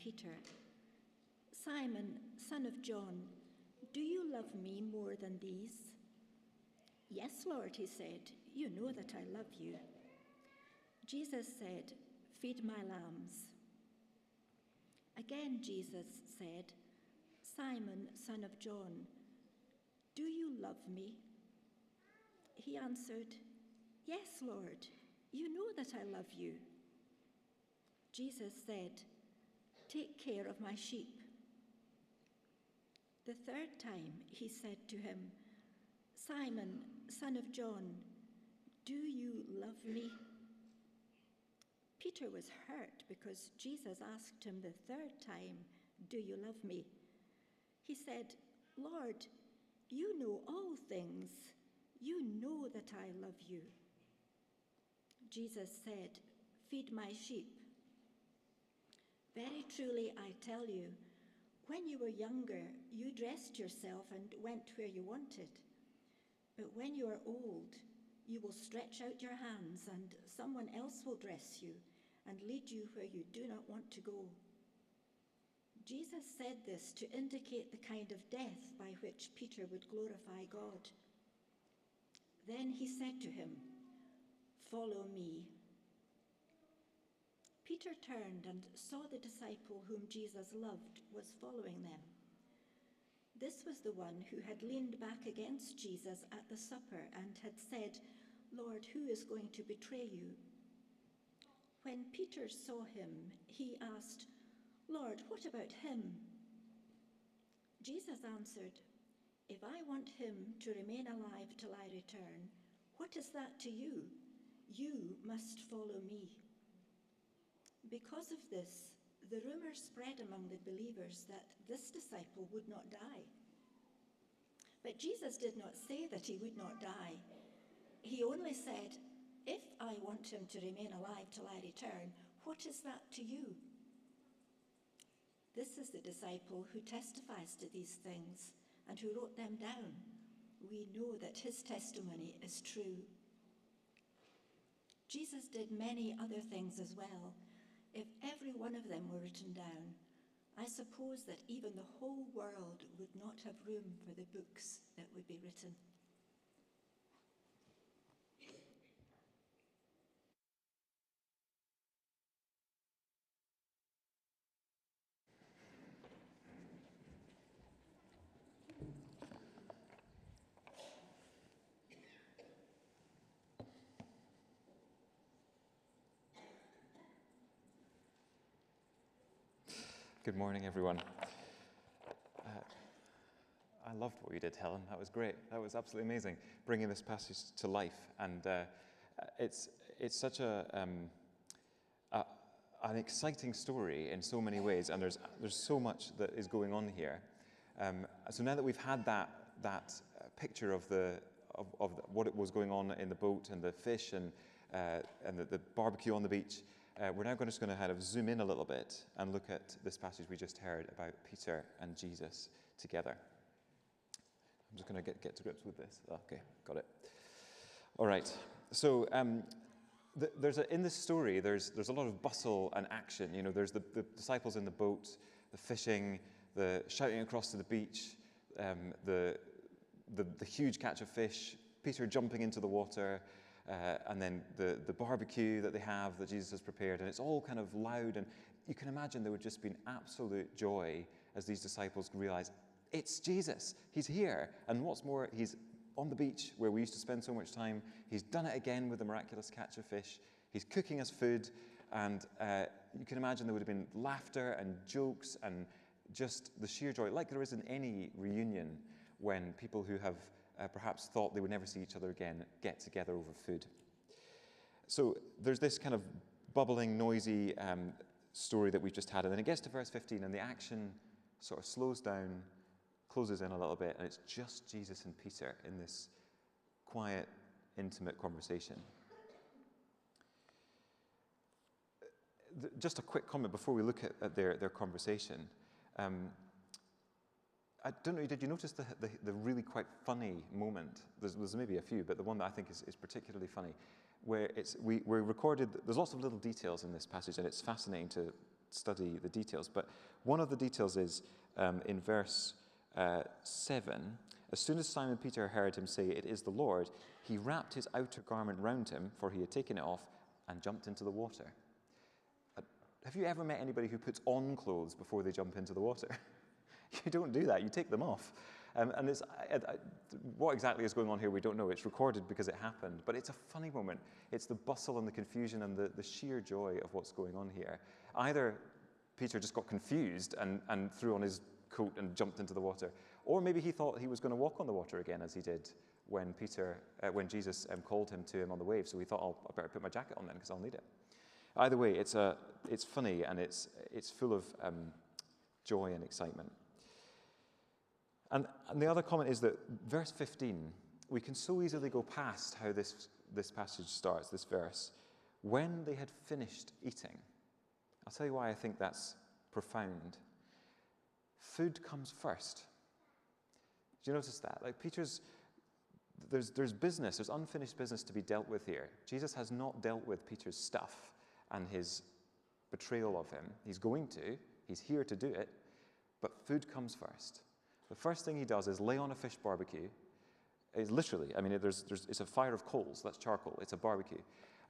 Peter, "Simon, son of John, do you love me more than these?" "Yes, Lord," he said, "you know that I love you." Jesus said, "Feed my lambs." Again Jesus said, "Simon, son of John, do you love me?" He answered, "Yes, Lord, you know that I love you." Jesus said, "Take care of my sheep." The third time he said to him, "Simon, son of John, do you love me?" Peter was hurt because Jesus asked him the third time, "Do you love me?" He said, "Lord, you know all things. You know that I love you." Jesus said, "Feed my sheep. Very truly I tell you, when you were younger, you dressed yourself and went where you wanted. But when you are old, you will stretch out your hands, and someone else will dress you and lead you where you do not want to go." Jesus said this to indicate the kind of death by which Peter would glorify God. Then he said to him, "Follow me." Peter turned and saw the disciple whom Jesus loved was following them. This was the one who had leaned back against Jesus at the supper and had said, "Lord, who is going to betray you?" When Peter saw him, he asked, "Lord, what about him?" Jesus answered, "If I want him to remain alive till I return, what is that to you? You must follow me." Because of this, the rumor spread among the believers that this disciple would not die. But Jesus did not say that he would not die. He only said, "If I want him to remain alive till I return, what is that to you?" This is the disciple who testifies to these things and who wrote them down. We know that his testimony is true. Jesus did many other things as well. If every one of them were written down, I suppose that even the whole world would not have room for the books that would be written. Good morning, everyone. I loved what you did, Helen. That was great. That was absolutely amazing, bringing this passage to life. And it's such an exciting story in so many ways, and there's so much that is going on here. So now that we've had that picture of what it was going on in the boat and the fish and the barbecue on the beach, we're now just going to kind of zoom in a little bit and look at this passage we just heard about Peter and Jesus together. I'm just going to get to grips with this. Okay, got it. All right. So in this story, there's a lot of bustle and action. You know, there's the disciples in the boat, the fishing, the shouting across to the beach, the huge catch of fish, Peter jumping into the water, and then the barbecue that they have that Jesus has prepared, and it's all kind of loud, and you can imagine there would just be an absolute joy as these disciples realize it's Jesus, he's here, and what's more, he's on the beach where we used to spend so much time. He's done it again with the miraculous catch of fish. He's cooking us food, and you can imagine there would have been laughter and jokes and just the sheer joy, like there is in any reunion when people who have perhaps thought they would never see each other again get together over food. So there's this kind of bubbling, noisy story that we've just had, and then it gets to verse 15, and the action sort of slows down, closes in a little bit, and it's just Jesus and Peter in this quiet, intimate conversation. Just a quick comment before we look at their conversation. I don't know, did you notice the really quite funny moment? There's maybe a few, but the one that I think is particularly funny, where we're recorded, there's lots of little details in this passage, and it's fascinating to study the details. But one of the details is in verse 7, as soon as Simon Peter heard him say, "It is the Lord," he wrapped his outer garment round him, for he had taken it off, and jumped into the water. Have you ever met anybody who puts on clothes before they jump into the water? You don't do that. You take them off. And it's, what exactly is going on here, we don't know. It's recorded because it happened. But it's a funny moment. It's the bustle and the confusion and the sheer joy of what's going on here. Either Peter just got confused and threw on his coat and jumped into the water, or maybe he thought he was going to walk on the water again, as he did when Jesus called him to him on the wave. So he thought, I better put my jacket on then because I'll need it. Either way, it's funny and it's full of joy and excitement. And the other comment is that verse 15, we can so easily go past how this passage starts, this verse. When they had finished eating. I'll tell you why I think that's profound. Food comes first. Do you notice that? Like there's business, there's unfinished business to be dealt with here. Jesus has not dealt with Peter's stuff and his betrayal of him. He's going to. He's here to do it. But food comes first. The first thing he does is lay on a fish barbecue. It's literally, it's a fire of coals. That's charcoal. It's a barbecue.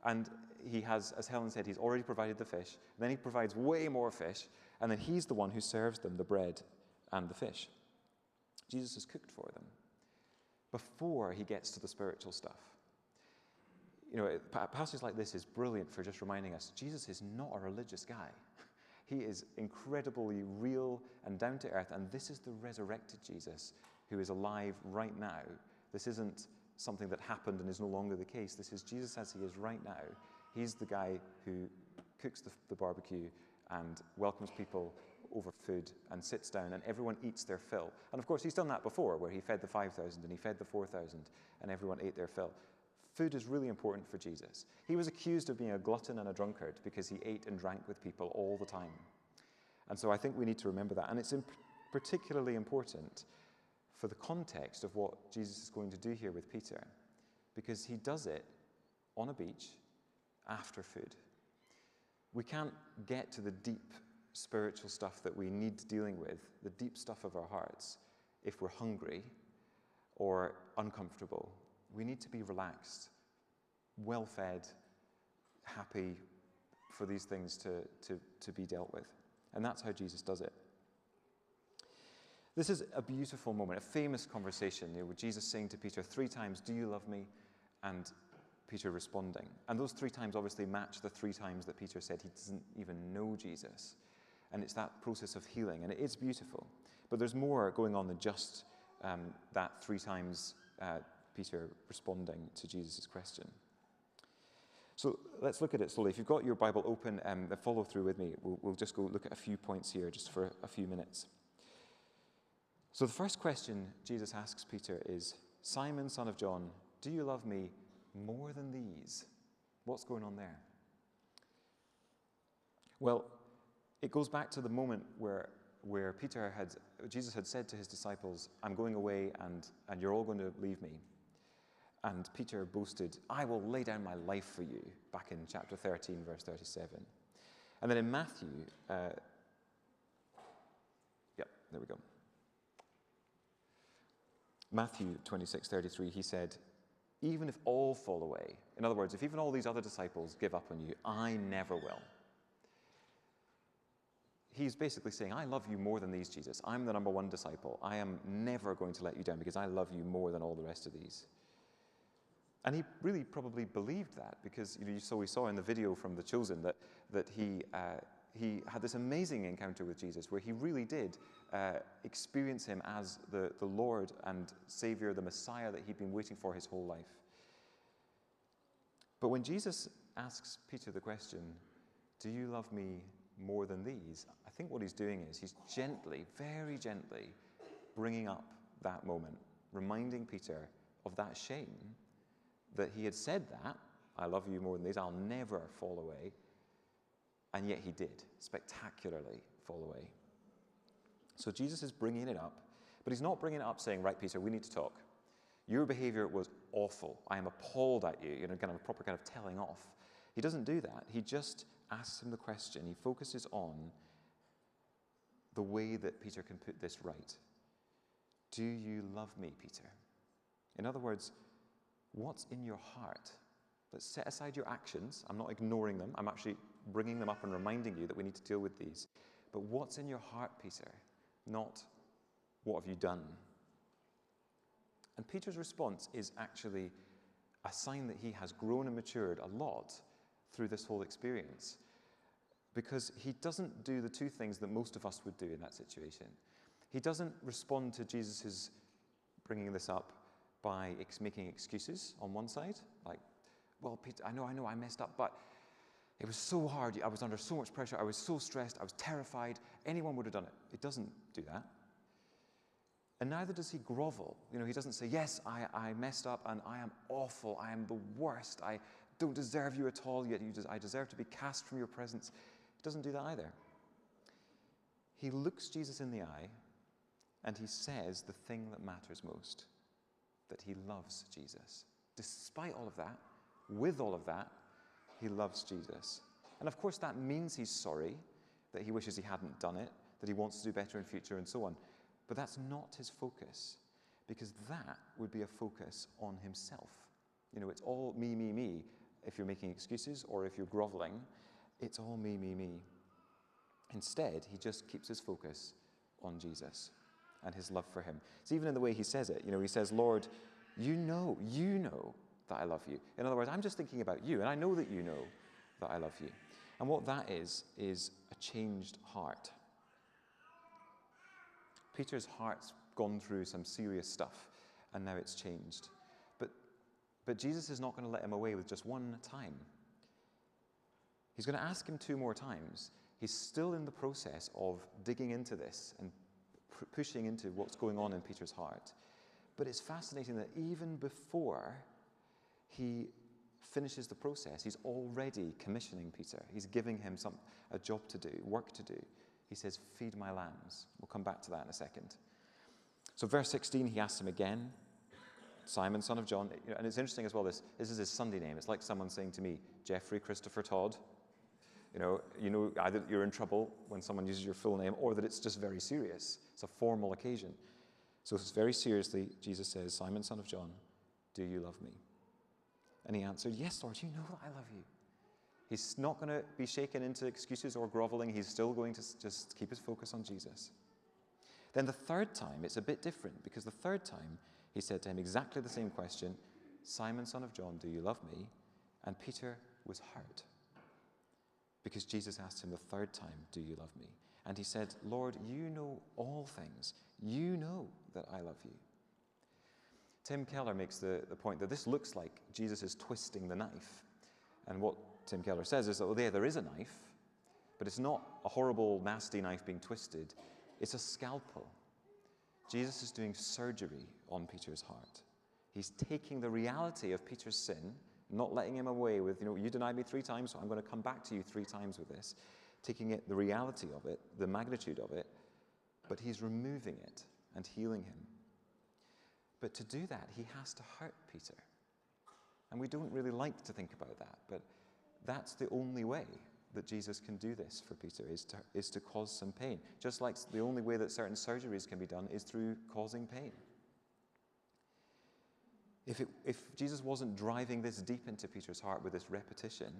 And he has, as Helen said, he's already provided the fish. Then he provides way more fish. And then he's the one who serves them the bread and the fish. Jesus has cooked for them before he gets to the spiritual stuff. A passage like this is brilliant for just reminding us Jesus is not a religious guy. He is incredibly real and down to earth, and this is the resurrected Jesus who is alive right now. This isn't something that happened and is no longer the case. This is Jesus as he is right now. He's the guy who cooks the barbecue and welcomes people over food and sits down and everyone eats their fill. And of course, he's done that before, where he fed the 5,000 and he fed the 4,000 and everyone ate their fill. Food is really important for Jesus. He was accused of being a glutton and a drunkard because he ate and drank with people all the time. And so I think we need to remember that. And it's particularly important for the context of what Jesus is going to do here with Peter, because he does it on a beach after food. We can't get to the deep spiritual stuff that we need dealing with, the deep stuff of our hearts, if we're hungry or uncomfortable. We need to be relaxed, well-fed, happy for these things to be dealt with. And that's how Jesus does it. This is a beautiful moment, a famous conversation, with Jesus saying to Peter 3 times, "Do you love me?" And Peter responding. And those 3 times obviously match the 3 times that Peter said he doesn't even know Jesus. And it's that process of healing, and it is beautiful. But there's more going on than just that 3 times Peter responding to Jesus' question. So let's look at it slowly. If you've got your Bible open, follow through with me. We'll just go look at a few points here just for a few minutes. So the first question Jesus asks Peter is, "Simon, son of John, do you love me more than these?" What's going on there? Well, it goes back to the moment where Jesus had said to his disciples, "I'm going away and you're all going to leave me." And Peter boasted, "I will lay down my life for you," back in chapter 13, verse 37. And then in Matthew, there we go. Matthew 26:33, he said, "Even if all fall away," in other words, if even all these other disciples give up on you, I never will. He's basically saying, I love you more than these, Jesus. I'm the number 1 disciple. I am never going to let you down because I love you more than all the rest of these. And he really probably believed that, because we saw in the video from The Chosen that he had this amazing encounter with Jesus where he really did experience him as the Lord and Savior, the Messiah that he'd been waiting for his whole life. But when Jesus asks Peter the question, "Do you love me more than these?" I think what he's doing is he's gently, very gently, bringing up that moment, reminding Peter of that shame that he had said that, "I love you more than these, I'll never fall away," and yet he did spectacularly fall away. So Jesus is bringing it up, but he's not bringing it up saying, "Right, Peter, we need to talk. Your behavior was awful. I am appalled at you," kind of a proper kind of telling off. He doesn't do that. He just asks him the question. He focuses on the way that Peter can put this right. Do you love me, Peter? In other words, what's in your heart? Let's set aside your actions. I'm not ignoring them. I'm actually bringing them up and reminding you that we need to deal with these. But what's in your heart, Peter? Not what have you done? And Peter's response is actually a sign that he has grown and matured a lot through this whole experience. Because he doesn't do the two things that most of us would do in that situation. He doesn't respond to Jesus' bringing this up by making excuses on one side. Like, well, Peter, I know, I messed up, but it was so hard. I was under so much pressure. I was so stressed. I was terrified. Anyone would have done it. It doesn't do that. And neither does he grovel. He doesn't say, yes, I messed up and I am awful. I am the worst. I don't deserve you at all, yet I deserve to be cast from your presence. He doesn't do that either. He looks Jesus in the eye and he says the thing that matters most, that he loves Jesus. Despite all of that, with all of that, he loves Jesus. And of course that means he's sorry, that he wishes he hadn't done it, that he wants to do better in future and so on. But that's not his focus, because that would be a focus on himself. It's all me, me, me. If you're making excuses or if you're groveling, it's all me, me, me. Instead, he just keeps his focus on Jesus and his love for him. It's even in the way he says it. He says, Lord, you know that I love you. In other words, I'm just thinking about you, and I know that you know that I love you. And what that is a changed heart. Peter's heart's gone through some serious stuff, and now it's changed. But Jesus is not going to let him away with just one time. He's going to ask him 2 more times. He's still in the process of digging into this and pushing into what's going on in Peter's heart. But it's fascinating that even before he finishes the process, he's already commissioning Peter. He's giving him a job to do, work to do. He says, feed my lambs. We'll come back to that in a second. So verse 16, he asks him again, Simon, son of John. And it's interesting as well, this is his Sunday name. It's like someone saying to me, Jeffrey Christopher Todd. Either you're in trouble when someone uses your full name, or that it's just very serious. It's a formal occasion. So it's very seriously, Jesus says, Simon, son of John, do you love me? And he answered, yes, Lord, you know that I love you. He's not going to be shaken into excuses or groveling. He's still going to just keep his focus on Jesus. Then the third time, it's a bit different, because the third time, he said to him exactly the same question, Simon, son of John, do you love me? And Peter was hurt, because Jesus asked him the third time, do you love me? And he said, Lord, you know all things. You know that I love you. Tim Keller makes the point that this looks like Jesus is twisting the knife. And what Tim Keller says is that, there is a knife, but it's not a horrible, nasty knife being twisted. It's a scalpel. Jesus is doing surgery on Peter's heart. He's taking the reality of Peter's sin, not letting him away with, you denied me 3 times, so I'm going to come back to you 3 times with this. Taking the reality of it, the magnitude of it, but he's removing it and healing him. But to do that, he has to hurt Peter. And we don't really like to think about that, but that's the only way that Jesus can do this for Peter, is to cause some pain. Just like the only way that certain surgeries can be done is through causing pain. If Jesus wasn't driving this deep into Peter's heart with this repetition,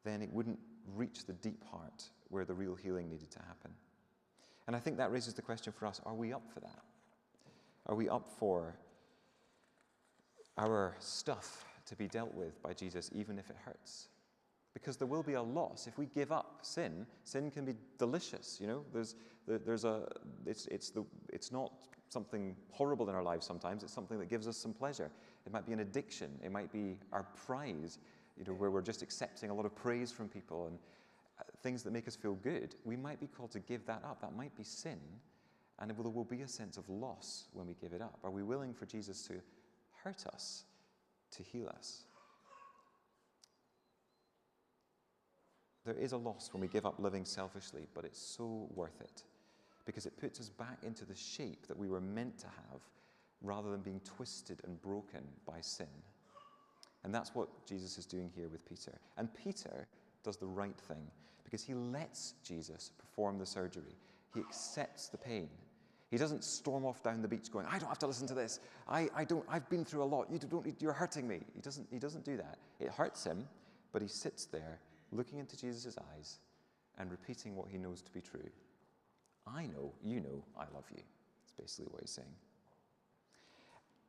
then it wouldn't reach the deep heart where the real healing needed to happen. And I think that raises the question for us, are we up for that? Are we up for our stuff to be dealt with by Jesus, even if it hurts? Because there will be a loss. If we give up sin can be delicious. It's not something horrible in our lives sometimes. It's something that gives us some pleasure. It might be an addiction. It might be our prize, where we're just accepting a lot of praise from people and things that make us feel good. We might be called to give that up. That might be sin, and there will be a sense of loss when we give it up. Are we willing for Jesus to hurt us, to heal us? There is a loss when we give up living selfishly, but it's so worth it, because it puts us back into the shape that we were meant to have, rather than being twisted and broken by sin. And that's what Jesus is doing here with Peter. And Peter does the right thing, because he lets Jesus perform the surgery. He accepts the pain. He doesn't storm off down the beach going, I don't have to listen to this. I've been through a lot. You're hurting me. He doesn't do that. It hurts him, but he sits there looking into Jesus' eyes and repeating what he knows to be true. I know, you know, I love you. That's basically what he's saying.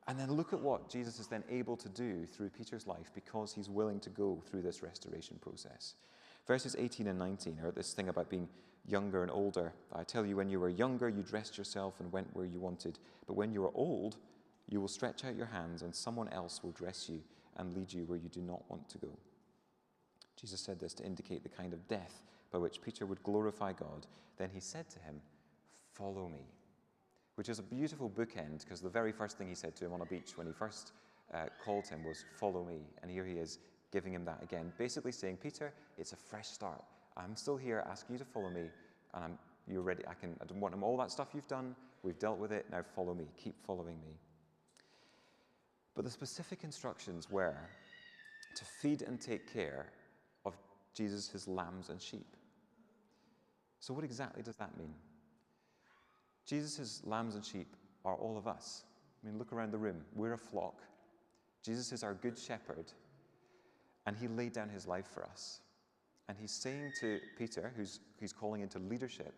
And then look at what Jesus is then able to do through Peter's life because he's willing to go through this restoration process. Verses 18 and 19 are this thing about being younger and older. I tell you, when you were younger, you dressed yourself and went where you wanted. But when you are old, you will stretch out your hands and someone else will dress you and lead you where you do not want to go. Jesus said this to indicate the kind of death by which Peter would glorify God. Then he said to him, follow me. Which is a beautiful bookend, because the very first thing he said to him on a beach when he first called him was, follow me. And here he is giving him that again, basically saying, Peter, it's a fresh start. I'm still here asking you to follow me, and you're ready. I don't want all that stuff you've done. We've dealt with it. Now follow me. Keep following me. But the specific instructions were to feed and take care of Jesus' lambs and sheep. So what exactly does that mean? Jesus' lambs and sheep are all of us. I mean, look around the room. We're a flock. Jesus is our good shepherd, and he laid down his life for us. And he's saying to Peter, who's calling into leadership,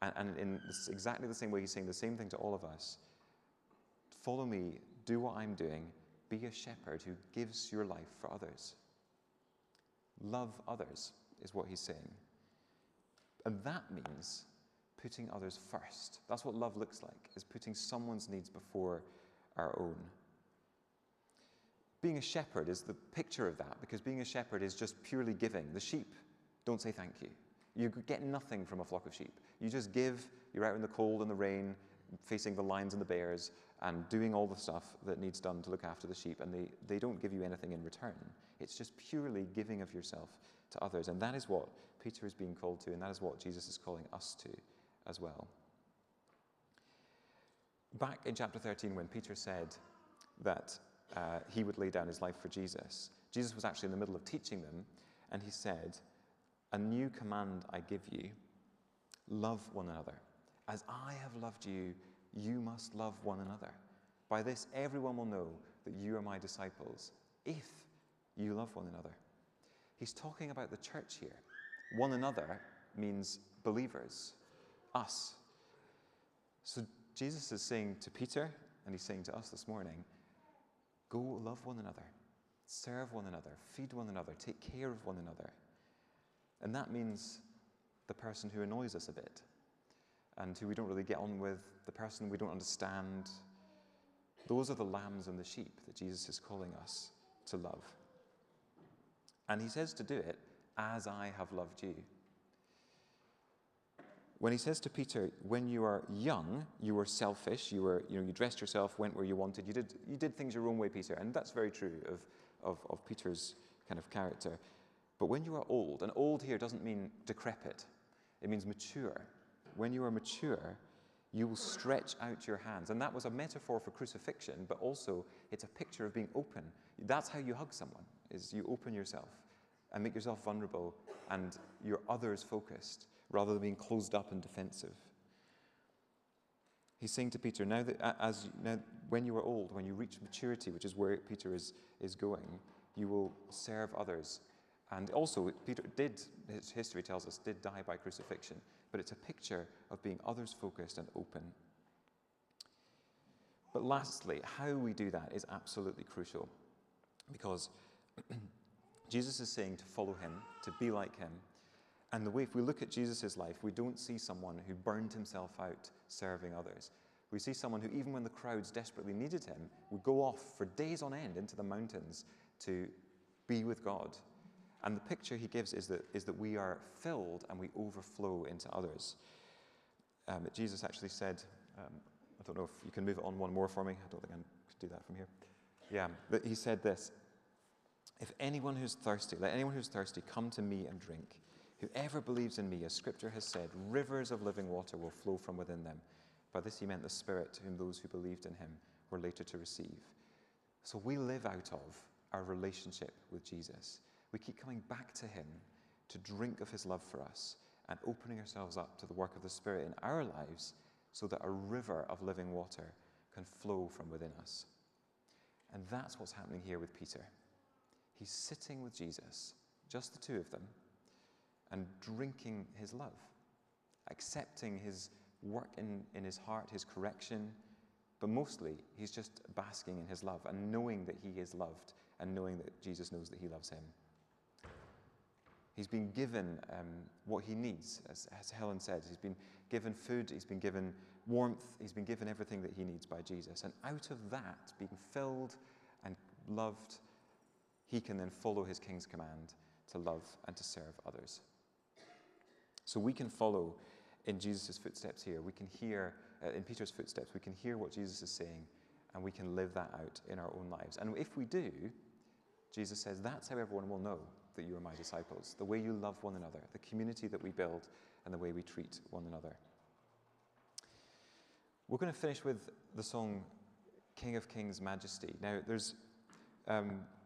and in exactly the same way he's saying the same thing to all of us, follow me, do what I'm doing, be a shepherd who gives your life for others. Love others is what he's saying. And that means putting others first. That's what love looks like, is putting someone's needs before our own. Being a shepherd is the picture of that, because being a shepherd is just purely giving. The sheep don't say thank you. You get nothing from a flock of sheep. You just give. You're out in the cold and the rain, facing the lions and the bears, and doing all the stuff that needs done to look after the sheep, and they don't give you anything in return. It's just purely giving of yourself to others, and that is what Peter is being called to, and that is what Jesus is calling us to as well. Back in chapter 13, when Peter said that he would lay down his life for Jesus, Jesus was actually in the middle of teaching them, and he said, a new command I give you, love one another. As I have loved you, you must love one another. By this, everyone will know that you are my disciples, if you love one another. He's talking about the church here. One another means believers, us. So Jesus is saying to Peter, and he's saying to us this morning, go love one another, serve one another, feed one another, take care of one another. And that means the person who annoys us a bit, and who we don't really get on with, the person we don't understand. Those are the lambs and the sheep that Jesus is calling us to love. And he says to do it, as I have loved you. When he says to Peter, when you are young, you were selfish, you dressed yourself, went where you wanted, you did things your own way, Peter. And that's very true of Peter's kind of character. But when you are old, and old here doesn't mean decrepit, it means mature. When you are mature, you will stretch out your hands. And that was a metaphor for crucifixion, but also it's a picture of being open. That's how you hug someone, is you open yourself and make yourself vulnerable, and you're others focused, rather than being closed up and defensive. He's saying to Peter, now when you are old, when you reach maturity, which is where Peter is going, you will serve others. And also, Peter his history tells us, did die by crucifixion. But it's a picture of being others-focused and open. But lastly, how we do that is absolutely crucial. Because Jesus is saying to follow him, to be like him. And the way, if we look at Jesus' life, we don't see someone who burned himself out serving others. We see someone who, even when the crowds desperately needed him, would go off for days on end into the mountains to be with God. And the picture he gives is that we are filled and we overflow into others. Jesus actually said, I don't know if you can move it on one more for me. I don't think I can do that from here. Yeah, but he said this, if anyone who's thirsty, let anyone who's thirsty come to me and drink. Whoever believes in me, as Scripture has said, rivers of living water will flow from within them. By this he meant the Spirit, whom those who believed in him were later to receive. So we live out of our relationship with Jesus. We keep coming back to him to drink of his love for us and opening ourselves up to the work of the Spirit in our lives so that a river of living water can flow from within us. And that's what's happening here with Peter. He's sitting with Jesus, just the two of them, and drinking his love, accepting his work in his heart, his correction, but mostly he's just basking in his love and knowing that he is loved and knowing that Jesus knows that he loves him. He's been given what he needs, as Helen said. He's been given food, he's been given warmth, he's been given everything that he needs by Jesus. And out of that, being filled and loved, he can then follow his king's command to love and to serve others. So we can follow in Jesus' footsteps here. We can hear, in Peter's footsteps, we can hear what Jesus is saying, and we can live that out in our own lives. And if we do, Jesus says, that's how everyone will know that you are my disciples, the way you love one another, the community that we build, and the way we treat one another. We're going to finish with the song King of Kings, Majesty. Now, there's